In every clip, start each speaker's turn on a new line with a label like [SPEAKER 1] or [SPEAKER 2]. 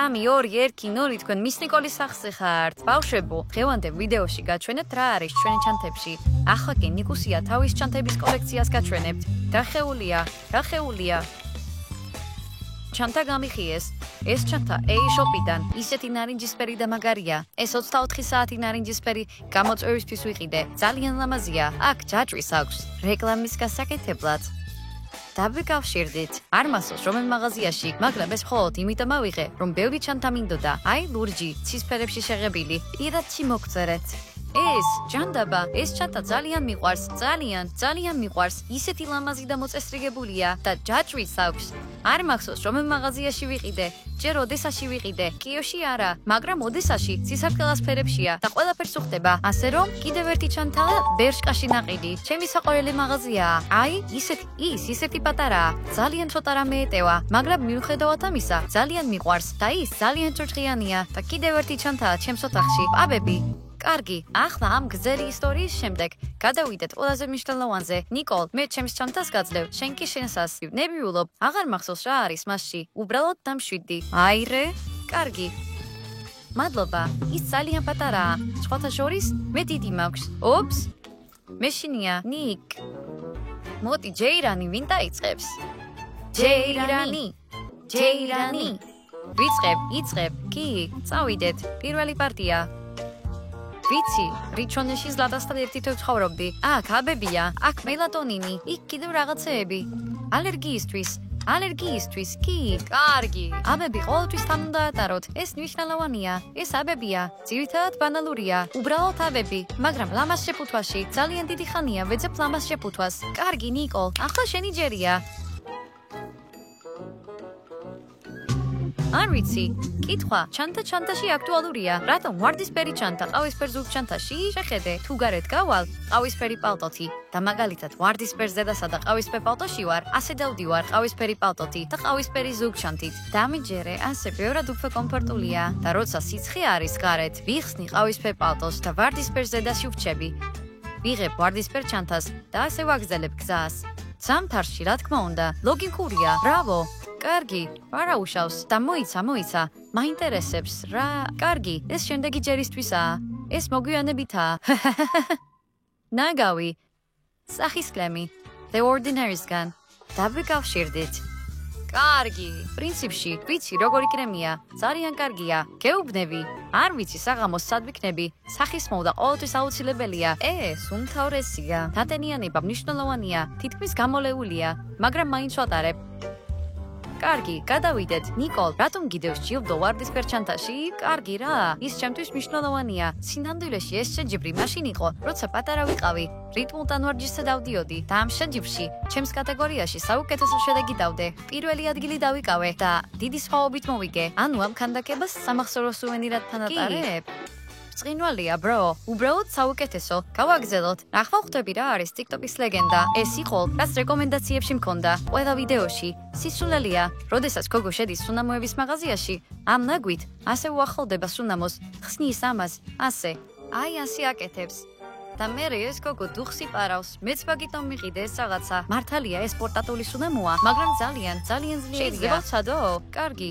[SPEAKER 1] 3 2 1 0 თქვენ მის ნიკოლის სახზე ხართ. ბავშვებო, დღევანდელ ვიდეოში გაჩვენებთ რა არის ჩვენი ჩანთებში. ახლა კი ნიკუსია თავის ჩანთების კოლექციას გაჩვენებთ. რახეულია. ჩანთა გამიხიეს. ეს ჩანთა A-shop-იდან ისეთი ნარინჯისფერი და მაგარია. ეს 24 საათი ნარინჯისფერი გამოწვევისთვის ვიყიდე. ძალიან ლამაზია. აქ ჯაჭვის აქვს. რეკლამის გასაკეთებლად. დავიკავშირდით. არ მასოს რომელ მაღაზიაში, მაგრამ ეს მხოლოდ იმიტომ ავიღე, რომ ბევრი ჩანთა მინდოდა. აი ლურჯი, ცისფერებში შეღებილი. პირადში მოგწერეთ. ეს ჯანდაბა, ეს ჩანთა ძალიან მიყვარს, ძალიან მიყვარს. ისეთი ლამაზი და მოწესრიგებულია და ჯაჭვის აქვს. არ მახსოვს რომელ მაღაზიაში ვიყიდე. ჯერ ოდესაში ვიყიდე. კიოში არა, მაგრამ ოდესაში ცისარტყელას ფერებშია და ყველაფერს უხდება. ასე რომ, კიდევ ერთი ჩანთა ბერშკაში ნაყიდი. ჩემი საყვარელი მაღაზიაა. აი, ისეთი პატარაა. ძალიან ცოტა რამე ეტევა, მაგრამ მიუხედავად ამისა, ძალიან მიყვარს და ის ძალიან ჭრჭყიანია და კიდევ ერთი ჩანთაა ჩემს ოთახში. პაბები. კარგი, ახლა ამ გრძელი ისტორიის შემდეგ გადავიდეთ ყველაზე მნიშვნელოვანზე. ნიკოლ, მე ჩემს ჩანთას გაძლევ, შენ კი შენსას. ნებიულობ, აღარ მახსოვს რა არის მასში. უბრალოდ დამშვიდი. აირე, კარგი. მადლობა, ის ძალიან პატარაა. სხვათა შორის, მე დიდი მაქვს. ოპს. მეშინია, ნიკ. მოდი, ჯეირანი ვინ დაიწყებს? ჯეირანი. იწყებ. კი, წავიდეთ. პირველი პარტია. ვიცი, რიჩონეში ზლატასთან ერთით ვცხოვრობდი. აქ აბებია, აქ მელატონინი, იქ კიდევ რაღაცეები. ალერგიისთვის, კი, კარგი. აბები ყოველთვის თან უნდა ატაროთ. ეს მნიშვნელოვანია. ეს აბებია, ძირითადად ბანალურია. უბრალოდ აბები, მაგრამ ლამაზ შეფუთვაში. ძალიან დიდი ხანია ვეძებ ლამაზ შეფუთვას. კარგი, ნიკოლ, ახლა შენი ჯერია. არ ვიცი, კითხვა, ჩანთაში აქტუალურია. რატომ ვარდისფერი ჩანთა ყავისფერ ზურგ ჩანთაში? შეხედე, თუ გარეთ გავალ, ყავისფერი პალტოთი და მაგალითად ვარდისფერ ზედასა და ყავისფერ პალტოში ვარ, ასე დავდივარ ყავისფერი პალტოთი და ყავისფერი ზურგ ჩანთით. დამიჯერე, ასე ბევრად უფრო კომფორტულია და როცა სიცხე არის გარეთ, ვიხსნი ყავისფერ პალტოს და ვარდისფერ ზედაში ვრჩები. ვიღებ ვარდისფერ ჩანთას და ასე ვაგრძელებ გზას. ზამთარში, რა თქმა უნდა, ლოგიკურია. ბრავო. კარგი, არა უშავს და მოიცა. მაინტერესებს რა. კარგი, ეს შემდეგი ჯერისთვისაა. ეს მოგვიანებითაა. ნაგავი. სახისკლემი. The Ordinaries-გან. დავიკავშირდით. კარგი, პრინციპში, ვიცი როგორი კრემია. ძალიან კარგია. გეუბნები. არ ვიცი საღამოს სად ვიქნები. სახის მოვდა ყოველთვის აუცილებელია. ეს უმთავრესია. დატენიანება მნიშვნელოვანია. თითქმის გამოლეულია, მაგრამ მაინც ვატარებ. კარგი, გადავიდეთ. ნიკოლ, რატომ კიდევ სჯილდო ვარდისფერ ჩანთაში? კარგი რა, ის ჩემთვის მნიშვნელოვანია. სინამდვილეში ეს შეჯიბრი მაშინ იყო, როცა პატარა ვიყავი. რიტმულ ტანვარჯიშზე დავდიოდი და ამ შეჯიბრში ჩემს კატეგორიაში საუკეთესო შედეგი დავდე. პირველი ადგილი დავიკავე და დიდი სხვაობით მოვიგე. ანუ ამ ქანდაკებას სამახსოვრო სუვენირად თანატარებ? ბრწყინვალეა, bro. უბრალოდ საუკეთესო. გავაგზელოთ. ახლა ხვდები რა არის TikTok-ის ლეგენდა. ეს იყო, რაც რეკომენდაციებში მქონდა. ყველა ვიდეოში. სისულელია. როდესაც გოგო შედის სუნამოების მაღაზიაში, ამ ნაგვით ასე უახლოვდება სუნამოს, ხსნის ამას, ასე. აი ასე აკეთებს. და მე ეს გოგო დუხს იპარავს. მეც მაგიტომ მიყიდე ეს რაღაცა. მართალია ეს პორტატული სუნამოა, მაგრამ ძალიან ძლიერია. შეიძლება ვცადო? კარგი.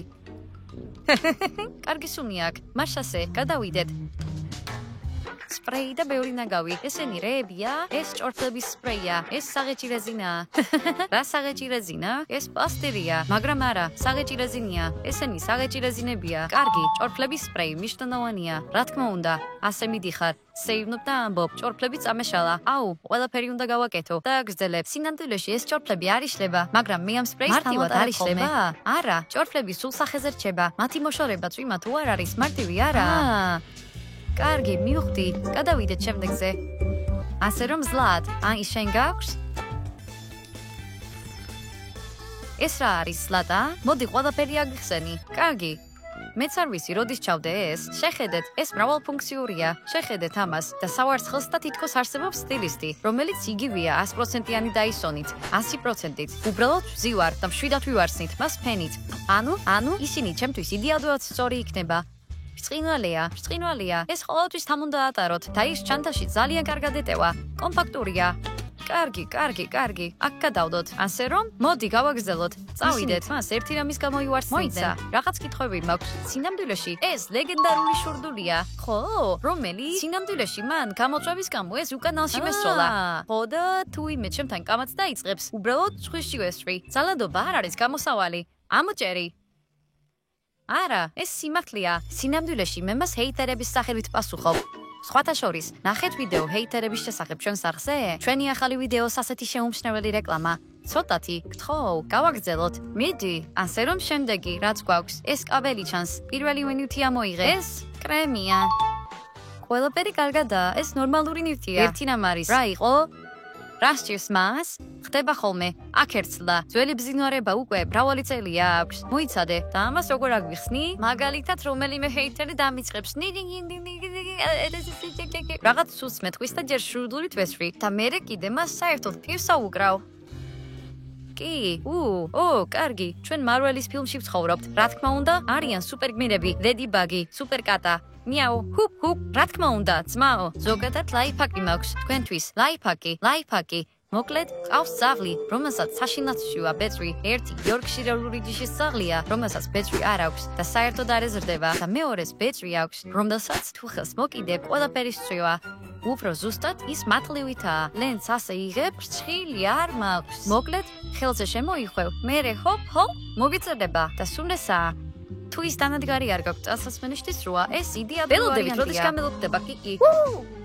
[SPEAKER 1] კარგი სუნი აქვს. მაშასე, გადავიდეთ. სპრეი და ბევრი ნაგავი. ესენი რეებია, ეს ჭორხლების სპრეია, ეს საღეჭი რეზინაა. რა საღეჭი რეზინა? ეს პლასტერია, მაგრამ არა, საღეჭი რეზინია. ესენი საღეჭი რეზინებია. კარგი, ჭორხლების სპრეი მნიშვნელოვანია. რა თქმა უნდა, ასე მიდიხარ. სეივნობ და ამბობ, ჭორხლები წამეშალა. აუ, ყველაფერი უნდა გავაკეთო და აგრძელებ. სინამდვილეში ეს ჭორხლები არ იშლება, მაგრამ მე ამ სპრეის თავად არ იშლება. არა, ჭორხლები სულ სახეზე რჩება. მათი მოშორება წვიმა თუ არ არის, მარტივი არა. კარგი, მივხვდი. გადავიდეთ შემდეგზე. ასე რომ ზლად, ის შენ გაქვს? ეს რა არის ზლატა? მოდი ყველაფერი აგიხსენი. კარგი. მეც არ ვიცი, როდის ჩავდე ეს. შეხედეთ, ეს მრავალფუნქციურია. შეხედეთ ამას და სავარცხელს და თითქოს არსებობს სტილისტი, რომელიც იგივეა 100%-იანი დაისონით, 100%-ით. უბრალოდ ვზივარ და მშვიდად ვივარსნით მას ფენით. ანუ ისინი ჩემთვის იდეალურად სწორი იქნება. ბრწყინვალეა. ეს ყოველთვის თან უნდა ატაროთ და ის ჩანთაში ძალიან კარგად ეტევა. კომპაქტურია. კარგი. აქ გადავდოთ. ასე რომ, მოდი გავაგრძელოთ. წავიდეთ. მას ერთი რამის გამოივარსნიდნენ. რაღაც კითხვები მაქვს. სინამდვილეში ეს ლეგენდარული შურდულია. ხო, რომელი? სინამდვილეში მან გამოწვევის გამო ეს უკანალში მესროლა. ხო და თუ იმე ჩემთან კამაც დაიწყებს, უბრალოდ სხვისში ვესვრი. ძალადობა არ არის გამოსავალი. ამოჭერი. არა, ეს სიმართლეა. სინამდვილეში მე მას ჰეითერების სახელით პასუხობ. სხვათა შორის, ნახეთ ვიდეო ჰეითერების შესახებ ჩვენს არხზე? ჩვენი ახალი ვიდეოს ასეთი შეუმჩნეველი რეკლამა. ცოტათი, გთხოვ, გავაგრძელოთ. მიდი, ასე რომ შემდეგი, რაც გვაქვს, ეს კაბელი ჩანს. პირველი ნივთია მოიღე. ეს კრემია. ყველაფერი კარგადაა, ეს ნორმალური ნივთია. ერთი რამ არის. რა იყო? რა სჭირს მას? ხდება ხოლმე. აქ ერცლა. ძველი ბზინვარება უკვე მრავალი წელია აქვს. მოიცადე და ამას როგორ აგვიხსნი? მაგალითად, რომელიმე ჰეითერი დამიწყებს. რაღაც სულს მეტყვის და ჯერ შურდულით ვესვრი და მერე კიდე მას საერთოდ პირსა უკრავ. კი, კარგი, ჩვენ მარველის ფილმში ვცხოვრობთ. რა თქმა უნდა, არიან სუპერგმირები, ლედი ბაგი, სუპერკატა. მიაუ, ჰუპ, რა თქმა უნდა, ძმაო, ზოგადად ლაიფჰაკი მაქვს თქვენთვის. ლაიფჰაკი. მოკლედ, ყავს ძაღლი, რომელსაც საშინაცხშია ბეწვი. ერთი იორკშირელი ჯიშის ძაღლია, რომელსაც ბეწვი არ აქვს და საერთოდ არ ეზრდება და მეორეს ბეწვი აქვს, რომელსაც თუ ხელს მოკიდებ, ყველაფერი სწვივა. უფრო ზუსტად ის მატლევითაა. ლენს ასე იღებ, რჩხილი არ მაქვს. მოკლედ, ხელზე შემოიხვევ, მერე ჰოპ, მოგიწევდება და სულესაა. თუ ის დანადგარი არ გაქვს წასასვენიშტის როა, ეს იდეა ველოდებით, როდის გამელოდება კიკი.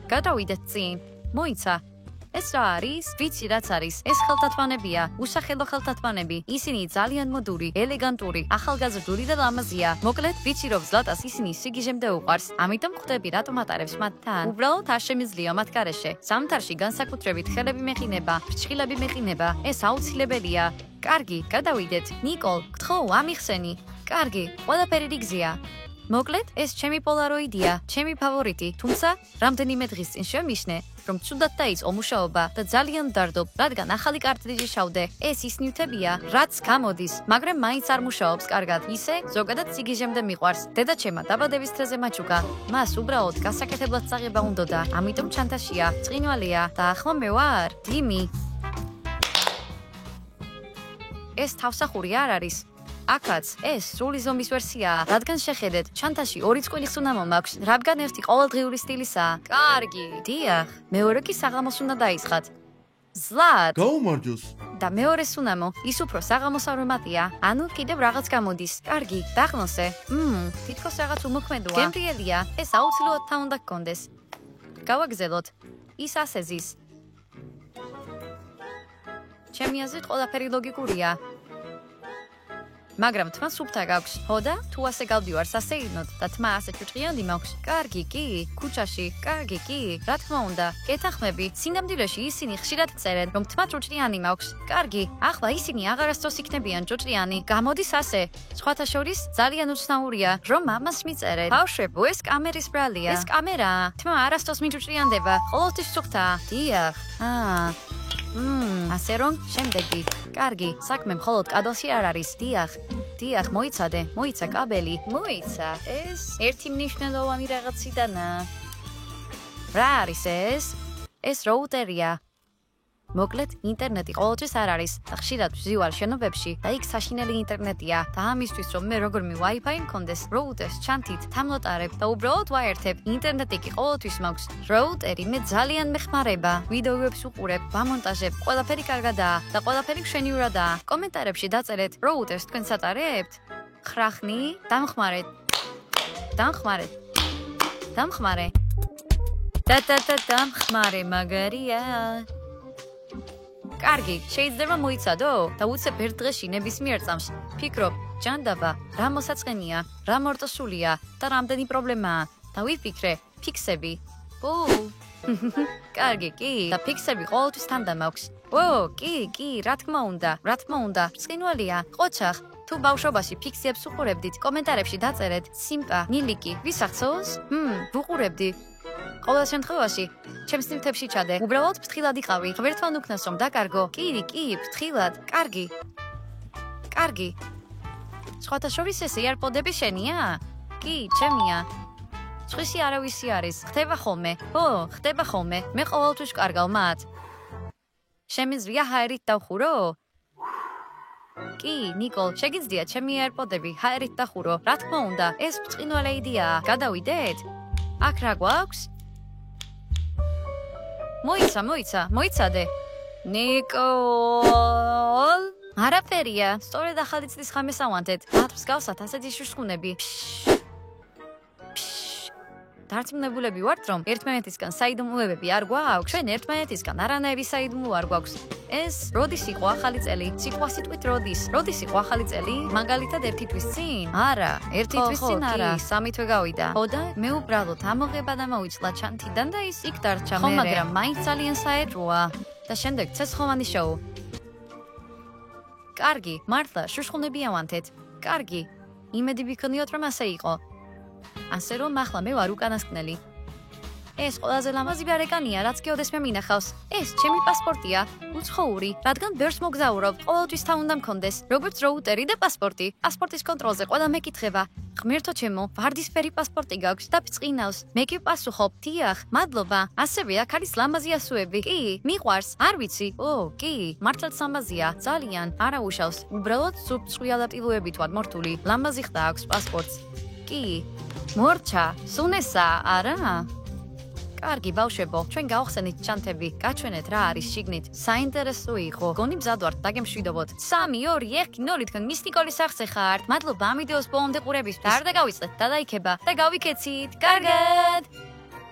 [SPEAKER 1] გადავიდეთ წინ. მოიცა. ეს რა არის? ვიცი რაც არის. ეს ხელთათმანებია, უსახელო ხელთათმანები. ისინი ძალიან მოდური, ელეგანტური, ახალგაზრდული და ლამაზია. მოკლედ, ვიცი რომ ზლატას ისინი სიგიჟემდე უყვარს. ამიტომ ხვდები რატომ ატარებს მათთან. უბრალოდ არ შემიძლია მათ გარეშე. ზამთარში განსაკუთრებით ხელები მეყინება, ფრჩხილები მეყინება. ეს აუცილებელია. კარგი, გადავიდეთ. ნიკოლ, გთხოვ, ამიხსენი. კარგი, ყველაფერი რიგზია. მოკლედ, ეს ჩემი პოლაროიდია, ჩემი ფავორიტი. თუმცა, რამდენიმე დღის წინ შემიშნე, რომ ცუდად დაიწყო მუშაობა და ძალიან ვდარდობ, რადგან ახალი კარტრიჯი შავდე. ეს ის ნივთებია, რაც გამოდის, მაგრამ მაინც არ მუშაობს კარგად. ისე, ზოგადად სიგიჟემდე მიყვარს. დედაჩემა დაბადების დღეზე მაჩუქა. მას უბრალოდ გასაკეთებლად წაღება უნდოდა, ამიტომ ჩანთაშია, წყინვალეა და ახლა მე ვარ, დიმი. ეს თავსახური არ არის. აქაც ეს სრული ზომის ვერსიაა, რადგან შეხედეთ, ჩანთაში ორი წყვილის უნამო მაქვს, რადგან ერთი ყოველდღიური სტილისაა. კარგი, დიახ, მეორე კი საღამოს უნდა დაისხათ. ზლად.
[SPEAKER 2] გაუმარჯოს.
[SPEAKER 1] და მეორე უნამო, ის უფრო საღამოს არომატია. ანუ კიდევ რაღაც გამოდის. კარგი, დაღმოსე. თითქოს რაღაც უმოქმედოა. გემრიელია, ეს აუცილებლად თან უნდა გქონდეს. გავაგზელოთ. ის ასე ზის. ჩემი აზრით ყველაფერი ლოგიკურია. მაგრამ თმა სუფთა გაქვს, ხო და? თუ ასე გავდივარ სასეირნოდ და თმა ასე ჭუჭყიანდი მაქვს. კარგი კი, ქუჩაში, კარგი კი, რა თქმა უნდა. ეთანხმები, სინამდვილეში ისინი ხშირად წერენ, რომ თმა ჭუჭყიანი მაქვს. კარგი, ახლა ისინი აღარასდროს იქნებიან ჭუჭყიანი. გამოდის ასე. სხვათა შორის ძალიან უცნაურია, რომ ამას მიწერეთ. ბავშვებო, ეს კამერის ბრალია. ეს კამერაა. თმა არასდროს მიჭუჭყიანდება. ყოველთვის სუფთაა. დიახ. ასე რომ, შემდეგი. კარგი, საქმე მხოლოდ კადელში არ არის. დიახ, მოიცა კაბელი. მოიცა, ეს ერთი მნიშვნელოვანი რაღაციდანაა. რა არის ეს? ეს როუტერია. მოკლედ, ინტერნეტი ყოველთვის არ არის. ხშირად ვზივარ შენობებში და იქ საშინელი ინტერნეტია. და ამისთვის რომ მე როგორმე Wi-Fi მქონდეს, როუტერს ჩანთით თამლოტარებ და უბრალოდ ვაერთებ. ინტერნეტი კი ყოველთვის მაქვს. როუტერი მე ძალიან მეხმარება. ვიდეოებს უყურებ, ვამონტაჟებ, ყველაფერი კარგადაა და ყველაფერი მშვენივრადაა. კომენტარებში დაწერეთ, როუტერს თქვენ სატარებთ? ხრახნი, დამხმარეთ. დამხმარე. დამხმარე მაგარია. კარგი, შეიძლება მოიცადო და უცებ ერთ დღეში ნებისმიერ წამს ფიქრობ, ჯანდაბა, რა მოსაწყენია, რა მორტოსულია და რამდენი პრობლემაა და ვიფიქრე, ფიქსები. კარგი, კი, და ფიქსები ყოველთვის თანდამ აქვს. კი, რა თქმა უნდა, ბრწყინვალეა, ყოჩახ. თუ ბავშვობაში ფიქსებს უყურებდით, კომენტარებში დაწერეთ, სიმპა, ნილიკი, ვის ახსოვს? ვუყურებდი. ყოველ შემთხვევაში, ჩემს ნივთებში ჩადე. უბრალოდ ფრთხილად იყავი. ღმერთთან უქნას რომ დაკარგო. კი, ფრთხილად. კარგი. სხვათა შორის ეს AirPod-ები შენია? კი, ჩემია. სხვისი არავისი არის. ხდება ხოლმე. მე ყოველთვის ვკარგავ მათ. შემიძლია ჰაერით დავხურო? კი, ნიკოლ, შეგიძლია ჩემი AirPod-ები ჰაერით დახურო. რა თქმა უნდა, ეს ბრწყინვალე იდეაა. გადავიდეთ? აქ რა გვაქვს? მოიცადე. ნიკოლ? არაფერია, სწორედ ახალი წლის ღამეს ავანთეთ. მათ მსგავსად ასეთი შუშხუნები. დარწმუნებულები ვართ, რომ ერთმანეთისგან საიდუმლოებები არ გვაქვს. ჩვენ ერთმანეთისგან არანაირი საიდუმლო არ გვაქვს. ეს როდის იყო ახალი წელი? სიტყვასიტყვით როდის? როდის იყო ახალი წელი? მაგალითად ერთი თვის წინ? არა, ერთი თვის წინ არა, სამი თვე გავიდა. ხო და მე უბრალოდ ამოღება და მოვიცლა ჩანთიდან და ის იქ დარჩა მერე. ხო, მაგრამ მაინც ძალიან საეჭვოა. და შემდეგ ცეცხლოვანი შოუ. კარგი, მართლა, შუშხუნები ავანთეთ. კარგი. იმედი ვიქნიოთ, რომ ასე იყო. ასე რომ ახლა მე ვარ უკანასკნელი. ეს ყველაზე ლამაზი გარეკანია, რაც გეოდეს მე მინახავს. ეს ჩემი პასპორტია, უცხოური, რადგან ბერს მოგზაურობ, ყოველთვის თან უნდა მქონდეს, როგორც როუტერი და პასპორტი. პასპორტის კონტროლზე ყველა მეკითხება. ღმერთო ჩემო, ვარდისფერი პასპორტი გაქვს და ბწყინავს. მე კი ვპასუხობ, დიახ, მადლობა. ასევე აქ არის ლამაზი ასოები. კი, მიყვარს, არ ვიცი. კი, მართლაც ლამაზია, ძალიან, არა უშავს. უბრალოდ სუფთვი ადაპტირებებით ვარ მორთული. ლამაზი ხდა აქვს პასპორტს. კი, მორჩა, სუნესა, არა? კარგი ბავშვებო, ჩვენ გავხსენით ჩანთები, გაჩვენეთ რა არის შიგნით. საინტერესო იყო. გონი მზად ვართ, დაგემშვიდობოთ. 3, 2, 1, 0 თქვენ მის ნიკოლის სახზე ხართ. მადლობა ამ ვიდეოს ბოლომდე ყურებისთვის. არ დაგავიწყეთ და დაიქება და გავიქეცით. კარგად.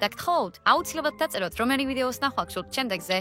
[SPEAKER 1] და გთხოვთ, აუცილებლად დაწეროთ რომელი ვიდეოს ნახვა გსურთ შემდეგზე.